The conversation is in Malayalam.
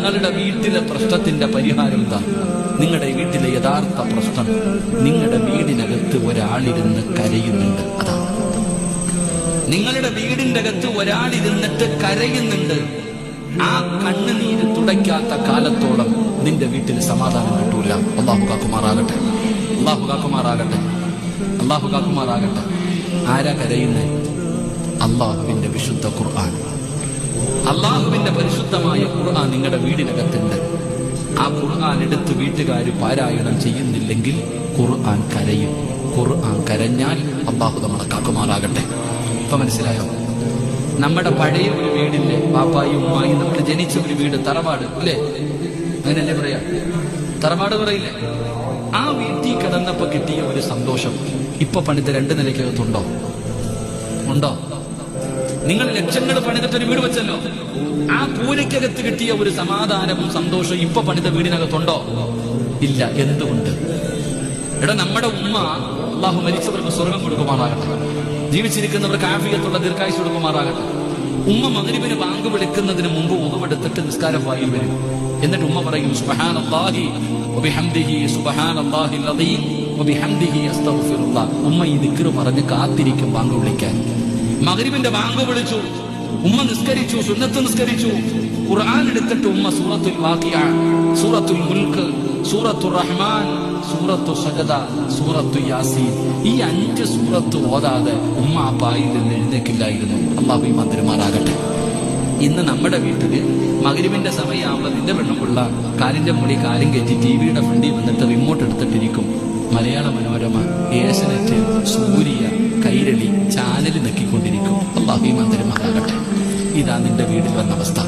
നിങ്ങളുടെ വീട്ടിലെ പ്രശ്നത്തിന്റെ പരിഹാരം എന്താ? നിങ്ങളുടെ വീട്ടിലെ യഥാർത്ഥ പ്രശ്നം നിങ്ങളുടെ വീടിനകത്ത് ഒരാളിരുന്ന് കരയുന്നുണ്ട്. അതാണ് നിങ്ങളുടെ വീടിന്റെ അകത്ത് ഒരാളിരുന്നിട്ട് കരയുന്നുണ്ട്. ആ കണ്ണുനീര് തുടയ്ക്കാത്ത കാലത്തോളം നിന്റെ വീട്ടിൽ സമാധാനം കിട്ടൂല. അല്ലാഹു കാക്കുമാറാകട്ടെ, അല്ലാഹു കാക്കുമാറാകട്ടെ, അല്ലാഹു കാക്കുമാറാകട്ടെ. ആരാ കരയുന്നേ? അല്ലാഹുവിന്റെ വിശുദ്ധ ഖുർആൻ, അല്ലാഹുവിന്റെ പരിശുദ്ധമായ ഖുർആൻ നിങ്ങളുടെ വീടിനകത്തുണ്ട്. ആ ഖുർആൻ എടുത്ത് വീട്ടുകാർ പാരായണം ചെയ്യുന്നില്ലെങ്കിൽ ഖുർആൻ കരയും. ഖുർആൻ കരഞ്ഞാൽ അല്ലാഹു നമ്മളെ കാക്കുമാറാകട്ടെ. ഇപ്പൊ മനസ്സിലായോ? നമ്മുടെ പഴയ ഒരു വീടില്ലേ, പാപ്പായും ഉമ്മായും നമ്മൾ ജനിച്ച ഒരു വീട്, തറവാട് അല്ലേ, അങ്ങനെയല്ലേ പറയാ, തറവാട് പറയില്ലേ? ആ വീട്ടിൽ കിടന്നപ്പോ കിട്ടിയ ഒരു സന്തോഷം ഇപ്പൊ പണിത് 2 നിലയ്ക്കകത്തുണ്ടോ? ഉണ്ടോ? നിങ്ങൾ ലക്ഷങ്ങൾ പണിതിട്ടൊരു വീട് വെച്ചല്ലോ, ആ കൂരയ്ക്കകത്ത് കിട്ടിയ ഒരു സമാധാനവും സന്തോഷവും ഇപ്പൊ പണിത വീടിനകത്തുണ്ടോ? ഇല്ല. എന്തുകൊണ്ട്? എടാ, നമ്മുടെ ഉമ്മ, അല്ലാഹു മരിച്ചവർക്ക് സ്വർഗം കൊടുക്കുമാറാകട്ടെ, ജീവിച്ചിരിക്കുന്നവർക്ക് ആഫിയത്തുള്ള ദീർഘായുസ് കൊടുക്കുമാറാകട്ടെ. ഉമ്മ മഗ്രിബിന് ബാങ്ക് വിളിക്കുന്നതിന് മുമ്പ് ഉദവെടുത്തിട്ട് നിസ്കാരം വായിൽ വരും. എന്നിട്ട് ഉമ്മ പറയും സുബ്ഹാനല്ലാഹി വബിഹംദിഹി സുബ്ഹാനല്ലാഹിൽ അദീം വബിഹംദിഹി അസ്തഗ്ഫിറുല്ലാഹ്. ഉമ്മ ഈ ദിക്ർ പറഞ്ഞ് കാത്തിരിക്കും ബാങ്ക് വിളിക്കാൻ. മഗ്രിബിന്റെ ബാങ്ക് വിളിച്ചു, ഉമ്മ നിസ്കരിച്ചു, സുന്നത്ത് നിസ്കരിച്ചു. ഖുർആൻ എടുത്തിട്ട് ഉമ്മ സൂറത്തുൽ വാഖിഅ, സൂറത്തുൽ മുൽക്ക്, സൂറത്തുർ റഹ്മാൻ, സൂറത്തു സജദ, സൂറത്തു യാസീൻ, ഈ 5 സൂറത്ത് ഓതാതെ ഉമ്മ ആ പായിൽ നിന്ന് എഴുന്നേക്കില്ലായിരുന്നു. അല്ലാഹു ഈമാൻ തരുമാറാകട്ടെ. ഇന്ന് നമ്മുടെ വീട്ടില് മഗ്രിബിന്റെ സമയമാകുമ്പോൾ നിന്റെ പെണ്ണുപിള്ള കാലിന്റെ മുകളിൽ കാലും കയറ്റി ടിവിയുടെ ഫ്രണ്ടിൽ വന്നിട്ട് റിമോട്ട് എടുത്തിട്ടിരിക്കും. മലയാള മനോരമ, ഏഷ്യനെറ്റ്, സൂര്യ, കൈരളി ചാനൽ നെക്കിക്കൊണ്ടിരിക്കും. അല്ലാഹു ഈമാൻ തരുമാറാകട്ടെ. ഇതാ നിന്റെ വീട്ടിൽ വന്ന അവസ്ഥ.